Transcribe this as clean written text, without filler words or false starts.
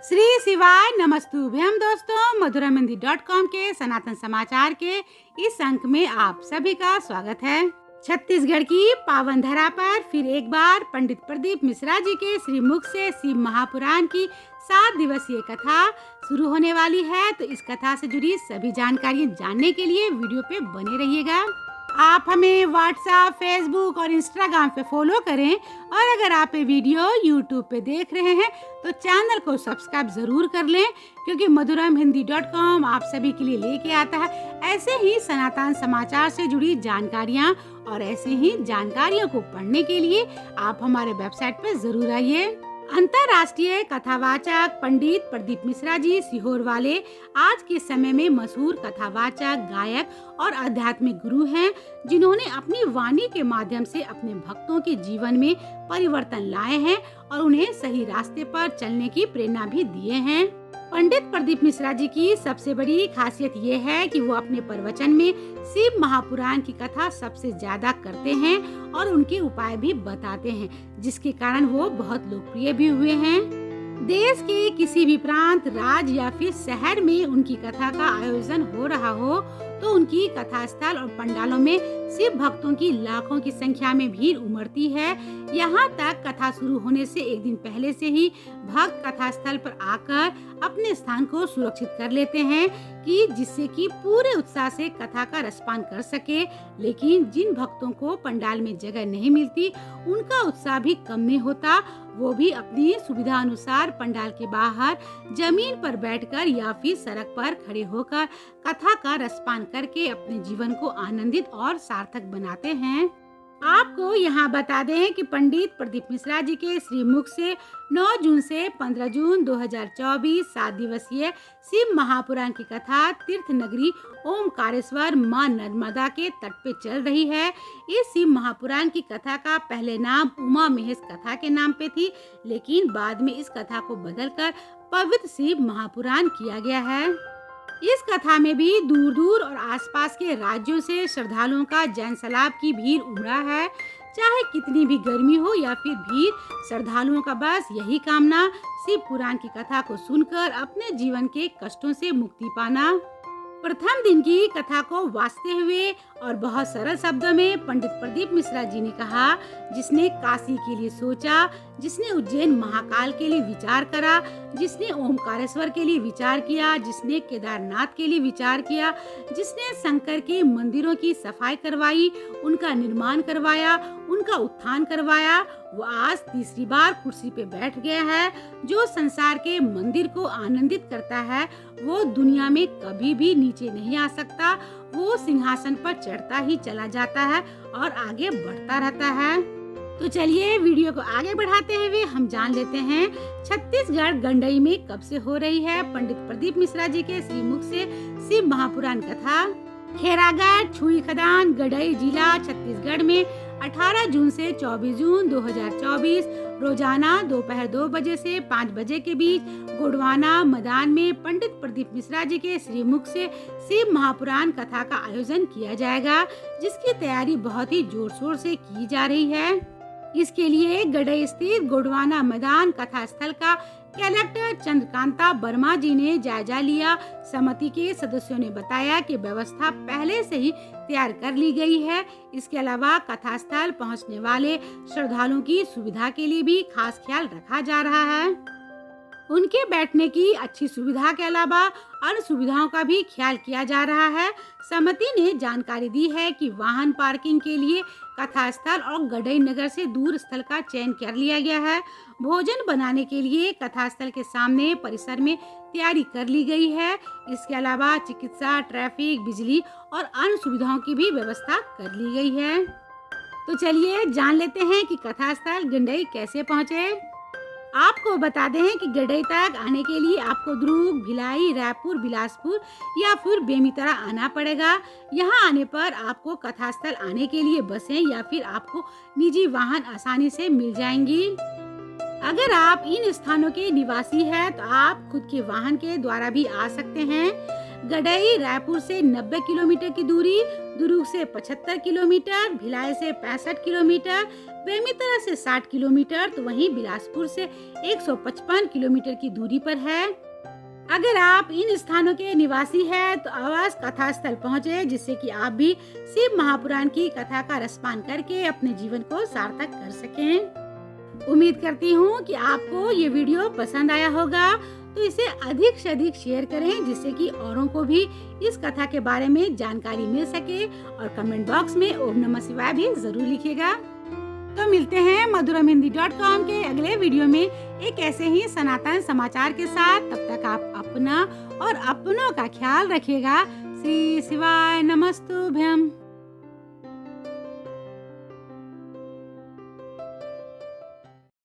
श्री शिवाय नमस्तुभ्यम दोस्तों, मधुरामहिंदी.com के सनातन समाचार के इस अंक में आप सभी का स्वागत है। छत्तीसगढ़ की पावन धरा पर फिर एक बार पंडित प्रदीप मिश्रा जी के श्रीमुख से शिव महापुराण की 7 दिवसीय कथा शुरू होने वाली है। तो इस कथा से जुड़ी सभी जानकारियां जानने के लिए वीडियो पे बने रहिएगा। आप हमें व्हाट्सएप, फेसबुक और इंस्टाग्राम पे फॉलो करें और अगर आप ये वीडियो यूट्यूब पे देख रहे हैं तो चैनल को सब्सक्राइब जरूर कर लें, क्योंकि मधुरामहिंदी.com आप सभी के लिए लेके आता है ऐसे ही सनातन समाचार से जुड़ी जानकारियां। और ऐसे ही जानकारियों को पढ़ने के लिए आप हमारे वेबसाइट पे जरूर आइए। अंतर्राष्ट्रीय कथावाचक पंडित प्रदीप मिश्रा जी सीहोर वाले आज के समय में मशहूर कथावाचक, गायक और आध्यात्मिक गुरु हैं, जिन्होंने अपनी वाणी के माध्यम से अपने भक्तों के जीवन में परिवर्तन लाए हैं और उन्हें सही रास्ते पर चलने की प्रेरणा भी दिए हैं। पंडित प्रदीप मिश्रा जी की सबसे बड़ी खासियत ये है कि वो अपने प्रवचन में शिव महापुराण की कथा सबसे ज्यादा करते हैं और उनके उपाय भी बताते हैं, जिसके कारण वो बहुत लोकप्रिय भी हुए हैं। देश के किसी भी प्रांत, राज्य या फिर शहर में उनकी कथा का आयोजन हो रहा हो तो उनकी कथा स्थल और पंडालों में शिव भक्तों की लाखों की संख्या में भीड़ उमड़ती है। यहाँ तक कथा शुरू होने से एक दिन पहले से ही भक्त कथा स्थल पर आकर अपने स्थान को सुरक्षित कर लेते हैं कि जिससे कि पूरे उत्साह से कथा का रसपान कर सके। लेकिन जिन भक्तों को पंडाल में जगह नहीं मिलती, उनका उत्साह भी कम नहीं होता। वो भी अपनी सुविधा अनुसार पंडाल के बाहर जमीन पर बैठकर या फिर सड़क पर खड़े होकर कथा का रसपान करके अपने जीवन को आनंदित और सार्थक बनाते हैं। आपको यहाँ बता दें कि पंडित प्रदीप मिश्रा जी के श्रीमुख से 9 जून से 15 जून 2024 7 दिवसीय शिव महापुराण की कथा तीर्थ नगरी ओमकारेश्वर मां नर्मदा के तट पे चल रही है। इस शिव महापुराण की कथा का पहले नाम उमा महेश कथा के नाम पे थी, लेकिन बाद में इस कथा को बदलकर पवित्र शिव महापुराण किया गया है। इस कथा में भी दूर दूर और आसपास के राज्यों से श्रद्धालुओं का जैन सैलाब की भीड़ उमड़ा है। चाहे कितनी भी गर्मी हो या फिर भीड़, श्रद्धालुओं का बस यही कामना शिव पुराण की कथा को सुनकर अपने जीवन के कष्टों से मुक्ति पाना। प्रथम दिन की कथा को वाचते हुए और बहुत सरल शब्दों में पंडित प्रदीप मिश्रा जी ने कहा, जिसने काशी के लिए सोचा, जिसने उज्जैन महाकाल के लिए विचार करा, जिसने ओमकारेश्वर के लिए विचार किया, जिसने केदारनाथ के लिए विचार किया, जिसने शंकर के मंदिरों की सफाई करवाई, उनका निर्माण करवाया, उनका उत्थान करवाया, वो आज तीसरी बार कुर्सी पे बैठ गया है। जो संसार के मंदिर को आनंदित करता है वो दुनिया में कभी भी नीचे नहीं आ सकता। वो सिंहासन पर चढ़ता ही चला जाता है और आगे बढ़ता रहता है। तो चलिए वीडियो को आगे बढ़ाते हुए हम जान लेते हैं छत्तीसगढ़ गंडई में कब से हो रही है पंडित प्रदीप मिश्रा जी के श्रीमुख से शिव महापुराण कथा। खेरागढ़ छुई खदान, गंडई जिला, छत्तीसगढ़ में 18 जून से 24 जून 2024 रोजाना दोपहर 2 बजे से 5 बजे के बीच गोडवाना मैदान में पंडित प्रदीप मिश्रा जी के श्रीमुख से शिव महापुराण कथा का आयोजन किया जाएगा, जिसकी तैयारी बहुत ही जोर शोर से की जा रही है। इसके लिए गंडई स्थित गोडवाना मैदान कथा स्थल का कलेक्टर चंद्रकांता वर्मा जी ने जायजा लिया। समिति के सदस्यों ने बताया कि व्यवस्था पहले से ही तैयार कर ली गई है। इसके अलावा कथा स्थल पहुंचने वाले श्रद्धालुओं की सुविधा के लिए भी खास ख्याल रखा जा रहा है। उनके बैठने की अच्छी सुविधा के अलावा अन्य सुविधाओं का भी ख्याल किया जा रहा है। समिति ने जानकारी दी है कि वाहन पार्किंग के लिए कथा स्थल और गंडई नगर से दूर स्थल का चयन कर लिया गया है। भोजन बनाने के लिए कथा स्थल के सामने परिसर में तैयारी कर ली गई है। इसके अलावा चिकित्सा, ट्रैफिक, बिजली और अन्य सुविधाओं की भी व्यवस्था कर ली गई है। तो चलिए जान लेते हैं कि कथा स्थल गंडई कैसे पहुँचे। आपको बता दें कि गंडई तक आने के लिए आपको दुर्ग, भिलाई, रायपुर, बिलासपुर या फिर बेमेतरा आना पड़ेगा। यहाँ आने पर आपको कथा स्थल आने के लिए बसें या फिर आपको निजी वाहन आसानी से मिल जाएंगी। अगर आप इन स्थानों के निवासी हैं तो आप खुद के वाहन के द्वारा भी आ सकते हैं। गडई रायपुर से 90 किलोमीटर की दूरी, दुर्ग से 75 किलोमीटर, भिलाई से 65 किलोमीटर, बेमेतरा से 60 किलोमीटर, तो वहीं बिलासपुर से 155 किलोमीटर की दूरी पर है। अगर आप इन स्थानों के निवासी हैं तो अवश्य कथा स्थल पहुँचे, जिससे कि आप भी शिव महापुराण की कथा का रसपान करके अपने जीवन को सार्थक कर सकें। उम्मीद करती हूँ कि आपको ये वीडियो पसंद आया होगा, तो इसे अधिक से अधिक शेयर करें, जिससे कि औरों को भी इस कथा के बारे में जानकारी मिल सके। और कमेंट बॉक्स में ओम नमः शिवाय भी जरूर लिखिएगा। तो मिलते हैं madhuramhindi.com के अगले वीडियो में एक ऐसे ही सनातन समाचार के साथ। तब तक आप अपना और अपनों का ख्याल रखिएगा। श्री शिवाय नमस्तुभ्यम।